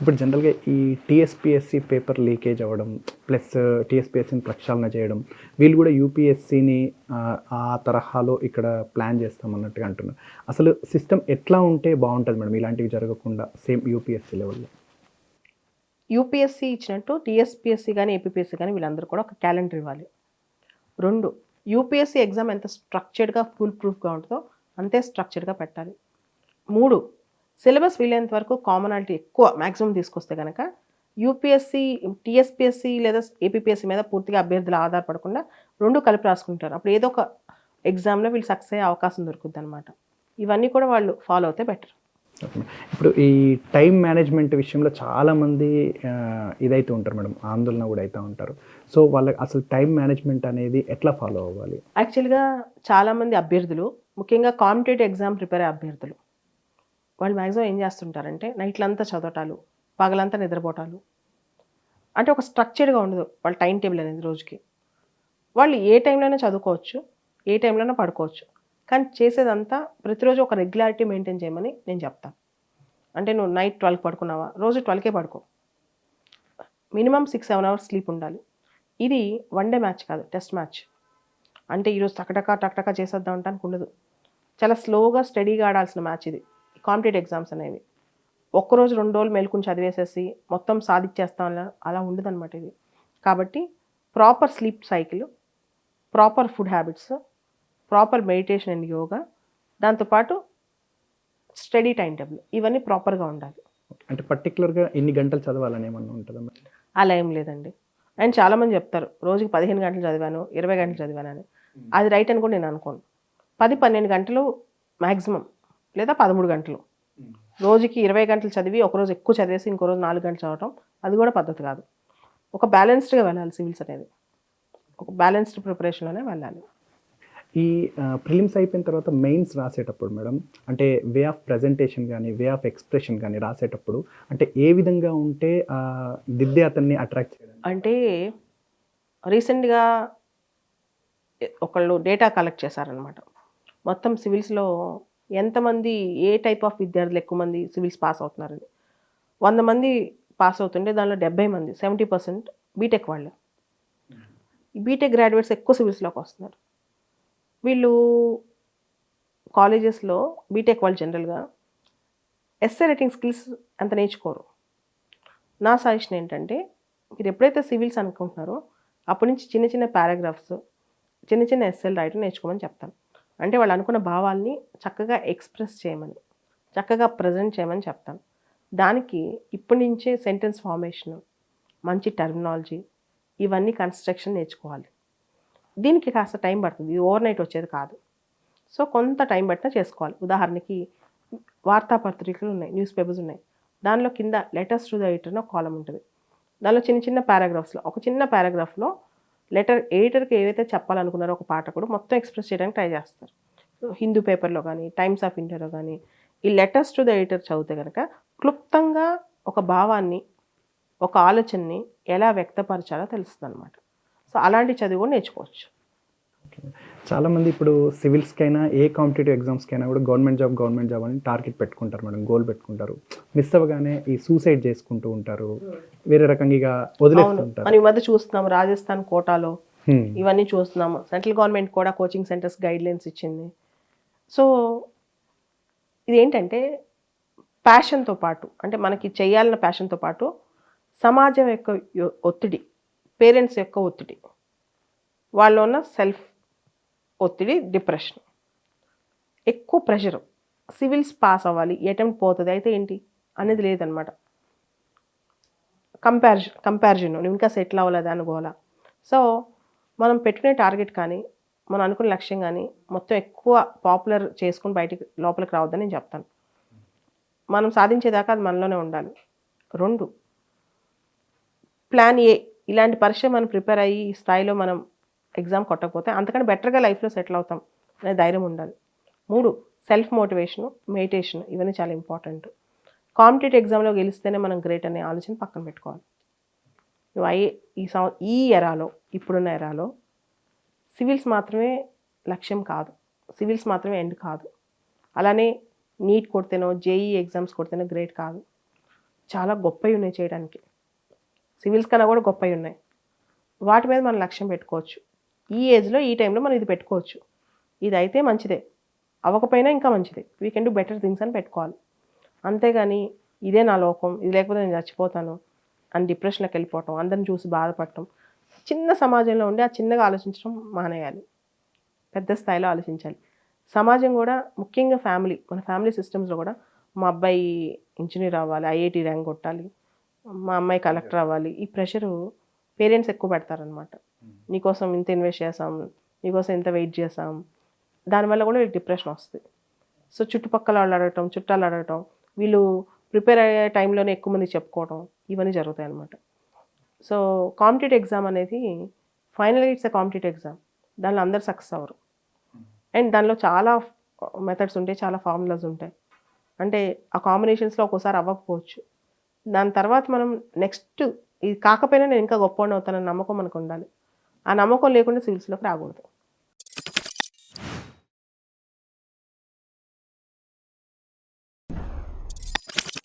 ఇప్పుడు జనరల్‌గా ఈ టీఎస్‌పీఎస్‌సీ పేపర్ లీకేజ్ అవ్వడం, ప్లస్ టీఎస్‌పీఎస్‌సీని ప్రక్షాళన చేయడం, వీళ్ళు గూడా యూపీఎస్‌సీని ఆ తరహాలో ఇక్కడ ప్లాన్ చేస్తామన్నట్టుగా అంటున్నారు. అసలు సిస్టమ్ ఎట్లా ఉంటే బావుంటది మేడం ఇలాంటివి జరగకుండా సేమ్ యూపీఎస్‌సీ లెవెల్‌లో? యూపీఎస్సీ ఇచ్చినట్టు టీఎస్‌పీఎస్సీ గాని, ఏపీపీఎస్సీ గాని వీళ్ళందరూ కూడా ఒక క్యాలెండర్ ఇవ్వాలి. 2 యూపీఎస్సీ ఎగ్జామ్ ఎంత స్ట్రక్చర్డ్‌గా, ఫుల్ ప్రూఫ్‌గా ఉంటదో అంతే స్ట్రక్చర్డ్‌గా పెట్టాలి. 3 సిలబస్ వీలైనంత వరకు కామనాలిటీ ఎక్కువ మాక్సిమం తీసుకొస్తే గనక యూపీఎస్సీ, టీఎస్‌పీఎస్సీ లేదా ఏపీపీఎస్సీ మీద పూర్తిగా అభ్యర్థులు ఆధారపడకుండా 2 కలిపి రాసుకుంటారు. అప్పుడు ఏదో ఒక ఎగ్జామ్‌లో వీళ్ళు సక్సెస్ అయ్యే అవకాశం దొరుకుద్దనమాట. ఇవన్నీ కూడా వాళ్ళు ఫాలో అవుతే బెటర్. ఓకే. ఇప్పుడు ఈ టైమ్ మేనేజ్‌మెంట్ విషయంలో చాలామంది ఇదైతూ ఉంటారు మేడం. ఆందోళన గూడా అయితా ఉంటారు. సో, వాళ్ళకి అసలు టైమ్ మేనేజ్‌మెంట్ అనేది ఎట్లా ఫాలో అవ్వాలి? యాక్చువల్‌గా చాలామంది అభ్యర్థులు, ముఖ్యంగా కాంపిటేటివ్ ఎగ్జామ్ ప్రిపేర్ అయ్యే అభ్యర్థులు, వాళ్ళు మాక్సిమం ఏం చేస్తుంటారంటే నైట్‌లంతా చదవటాలు, పగలంతా నిద్రపోవటాలు. అంటే ఒక స్ట్రక్చర్డ్‌గా ఉండదు వాళ్ళ టైమ్ టేబుల్ అనేది రోజుకి. వాళ్ళు ఏ టైంలోనే చదువుకోవచ్చు, ఏ టైంలోనే పడుకోవచ్చు. కానీ చేసేదంతా ప్రతిరోజు ఒక రెగ్యులారిటీ మెయింటైన్ చేయమని నేను చెప్తాను. అంటే నువ్వు నైట్ 12కి పడుకున్నావా? రోజు 12కే పడుకో. మినిమమ్ 6, 7 అవర్స్ స్లీప్ ఉండాలి. ఇది వన్ డే మ్యాచ్ కాదు, టెస్ట్ మ్యాచ్. అంటే ఈరోజు టకటక చేసేద్దాం అనటానికి ఉండదు. చాలా స్లోగా, స్టడీగా ఆడాల్సిన మ్యాచ్ ఇది. కాంపిటేటివ్ ఎగ్జామ్స్ అనేవి. ఒక్కరోజు 2 రోజులు మేలుకొని చదివేసేసి మొత్తం సాధించేస్తాం అలా ఉండదనమాట ఇది. కాబట్టి proper sleep cycle, proper food habits, proper meditation and yoga, దాంతోపాటు స్టడీ టైమ్ టేబుల్ ఇవన్నీ ప్రాపర్‌గా ఉండాలి. అంటే పర్టిక్యులర్‌గా ఇన్ని గంటలు చదవాలని ఏమన్నా ఉంటదా మేడం? అలా ఏం లేదండి. అండ్ చాలామంది చెప్తారు రోజుకి 15 గంటలు చదివాను, 20 గంటలు చదివానని. అది రైట్ అని కూడా నేను అనుకోను. 10, 12 గంటలు మాక్సిమం, లేదా 13 గంటలు. రోజుకి 20 గంటలు చదివి ఒకరోజు ఎక్కువ చదివేసి ఇంకో రోజు 4 గంటలు చదవటం అది కూడా పద్ధతి కాదు. ఒక బ్యాలెన్స్డ్‌గా వెళ్ళాలి సివిల్స్ అనేది. ఒక బ్యాలెన్స్డ్ ప్రిపరేషన్‌లోనే వెళ్ళాలి. ఈ ప్రిలిమ్స్ అయిపోయిన తర్వాత మెయిన్స్ రాసేటప్పుడు మేడం, అంటే వే ఆఫ్ ప్రెజెంటేషన్ గాని, వే ఆఫ్ ఎక్స్‌ప్రెషన్ గాని రాసేటప్పుడు అంటే ఏ విధంగా ఉంటే దిద్దే అతన్ని అట్రాక్ట్ చేయడానికి? అంటే రీసెంట్‌గా ఒకళ్ళు డేటా కలెక్ట్ చేశారనమాట. మొత్తం సివిల్స్‌లో ఎంతమంది, ఏ టైప్ ఆఫ్ విద్యార్థులు ఎక్కువ మంది సివిల్స్ పాస్ అవుతున్నారని. 100 మంది పాస్ అవుతుంటే దానిలో 70 మంది, 70% బీటెక్ వాళ్ళే. ఈ బీటెక్ గ్రాడ్యుయేట్స్ ఎక్కువ సివిల్స్‌లోకి వస్తున్నారు. వీళ్ళు కాలేజెస్‌లో బీటెక్ వాళ్ళు జనరల్‌గా ఎస్సే రైటింగ్ స్కిల్స్ అంత నేర్చుకోరు. నా సజెషన్ ఏంటంటే, మీరు ఎప్పుడైతే సివిల్స్ అనుకుంటున్నారో అప్పటి నుంచి చిన్న చిన్న పారాగ్రాఫ్స్, చిన్న చిన్న ఎస్సేలు రాయటం నేర్చుకోమని చెప్తాను. అంటే వాళ్ళు అనుకున్న భావాల్ని చక్కగా ఎక్స్‌ప్రెస్ చేయమని, చక్కగా ప్రెజెంట్ చేయమని చెప్తాను. దానికి ఇప్పటి నుంచే సెంటెన్స్ ఫార్మేషను, మంచి టర్మినాలజీ, ఇవన్నీ కన్‌స్ట్రక్షన్ నేర్చుకోవాలి. దీనికి కాస్త టైం పడుతుంది. ఇది ఓవర్‌నైట్ వచ్చేది కాదు. సో, కొంత టైం పట్టినా చేసుకోవాలి. ఉదాహరణకి వార్తాపత్రికలు ఉన్నాయి, న్యూస్ పేపర్స్ ఉన్నాయి. దానిలో కింద లెటర్స్ టు ద ఎడిటర్ అని ఒక కాలమ్ ఉంటుంది. దానిలో చిన్న చిన్న పారాగ్రాఫ్స్‌లో, ఒక చిన్న పారాగ్రాఫ్‌లో ఎడిటర్‌కి ఏవైతే చెప్పాలనుకున్నారో ఒక పాఠకుడు మొత్తం ఎక్స్‌ప్రెస్ చేయడానికి ట్రై చేస్తారు. హిందూ పేపర్‌లో గానీ, టైమ్స్ ఆఫ్ ఇండియాలో గానీ, ఈ లెటర్స్ టు ద ఎడిటర్ చదివితే గనక క్లుప్తంగా ఒక భావాన్ని, ఒక ఆలోచనని ఎలా వ్యక్తపరచాలో తెలుస్తుందనమాట. సో, అలాంటి చదివి కూడా నేర్చుకోవచ్చు. చాలామంది ఇప్పుడు సివిల్స్‌కైనా, ఏ కాంపిటీటివ్ ఎగ్జామ్స్‌కైనా కూడా గవర్నమెంట్ జాబ్ అని టార్గెట్ పెట్టుకుంటారు మేడం. గోల్ పెట్టుకుంటారు. మిస్ అవ్వగానే ఈ సూసైడ్ చేసుకుంటూ ఉంటారు. వేరే రకంగా ఇక వదిలేస్తుంటారు. మనం ఈ మధ్య చూస్తున్నాం రాజస్థాన్ కోటాలో హ్మ్. ఇవన్నీ చూస్తున్నాము. సెంట్రల్ గవర్నమెంట్ కూడా కోచింగ్ సెంటర్స్ గైడ్‌లైన్స్ ఇచ్చింది. సో, ఇదేంటంటే ప్యాషన్‌తో పాటు, అంటే మనకి చేయాలన్న ప్యాషన్‌తో పాటు సమాజం యొక్క ఒత్తిడి, పేరెంట్స్ యొక్క ఒత్తిడి, వాళ్ళలో ఉన్న సెల్ఫ్ ఒత్తిడి, డిప్రెషన్, ఎక్కువ ప్రెషరు. సివిల్స్ పాస్ అవ్వాలి, ఈ అటెంప్ట్ పోతది అయితే ఏంటి అనేది లేదనమాట. కంపారిజన్ నువ్వు ఇంకా సెటిల్ అవ్వలేదా అని గోల. సో, మనం పెట్టుకునే టార్గెట్ కానీ, మనం అనుకునే లక్ష్యం కానీ మొత్తం ఎక్కువ పాపులర్ చేసుకొని లోపలికి రావద్దని నేను చెప్తాను. మనం సాధించేదాకా అది మనలోనే ఉండాలి. 2 ప్లాన్ ఏ, ఇలాంటి పరీక్ష మనం ప్రిపేర్ అయ్యి ఈ స్థాయిలో మనం ఎగ్జామ్ కొట్టకపోతే అంతకంటే బెటర్‌గా లైఫ్‌లో సెటిల్ అవుతాం అనే ధైర్యం ఉండాలి. 3 సెల్ఫ్ మోటివేషను, మెడిటేషన్ ఇవన్నీ చాలా ఇంపార్టెంట్. కాంపిటేటివ్ ఎగ్జామ్‌లో గెలిస్తేనే మనం గ్రేట్ అనే ఆలోచన పక్కన పెట్టుకోవాలి. నువ్వు ఈ ఎరాలో, ఇప్పుడున్న ఎరాలో సివిల్స్ మాత్రమే లక్ష్యం కాదు. సివిల్స్ మాత్రమే ఎండ్ కాదు. అలానే నీట్ కొడితేనో, జేఈఈ ఎగ్జామ్స్ కొడితేనో గ్రేట్ కాదు. చాలా గొప్పవి ఉన్నాయి చేయడానికి, సివిల్స్ కన్నా కూడా గొప్పవి ఉన్నాయి. వాటి మీద మనం లక్ష్యం పెట్టుకోవచ్చు. ఈ ఏజ్లో ఈ టైంలో మనం ఇది పెట్టుకోవచ్చు, ఇది అయితే మంచిదే, అవ్వకపోయినా ఇంకా మంచిదే, we can do better things అని పెట్టుకోవాలి. అంతేగాని ఇదే నా లోకం, ఇది లేకపోతే నేను చచ్చిపోతాను అని డిప్రెషన్లోకి వెళ్ళిపోవటం, అందరిని చూసి బాధపడటం, చిన్న సమాజంలో ఉండి ఆ చిన్నగా ఆలోచించడం మానేయాలి, పెద్ద స్థాయిలో ఆలోచించాలి. సమాజం కూడా ముఖ్యంగా ఫ్యామిలీ, మన ఫ్యామిలీ సిస్టమ్స్లో కూడా మా అబ్బాయి ఇంజనీర్ అవ్వాలి, ఐఐటి ర్యాంక్ కొట్టాలి, మా అమ్మాయి కలెక్టర్ అవ్వాలి, ఈ ప్రెషరు పేరెంట్స్ ఎక్కువ పెడతారనమాట. నీకోసం ఇంత ఇన్వెస్ట్ చేసాం, నీకోసం ఇంత వెయిట్ చేసాం, దానివల్ల కూడా వీళ్ళకి డిప్రెషన్ వస్తుంది. సో చుట్టుపక్కల వాళ్ళు అడగటం, చుట్టాలు అడగటం, వీళ్ళు ప్రిపేర్ అయ్యే టైంలోనే ఎక్కువ మంది చెప్పుకోవడం, ఇవన్నీ జరుగుతాయి అన్నమాట. సో కాంపిటేటివ్ ఎగ్జామ్ అనేది final it's a competitive exam, దానిలో అందరు సక్సెస్ అవ్వరు. అండ్ దానిలో చాలా మెథడ్స్ ఉంటాయి, చాలా ఫార్ములాస్ ఉంటాయి. అంటే ఆ కాంబినేషన్స్లో ఒక్కోసారి అవ్వకపోవచ్చు, దాని తర్వాత మనం నెక్స్ట్ ఇది కాకపోయినా నేను ఇంకా గొప్పవాడిని అవుతానన్న నమ్మకం మనకు ఉండాలి. ఆ నమ్మకం లేకుండా సివిల్స్లోకి రాకూడదు.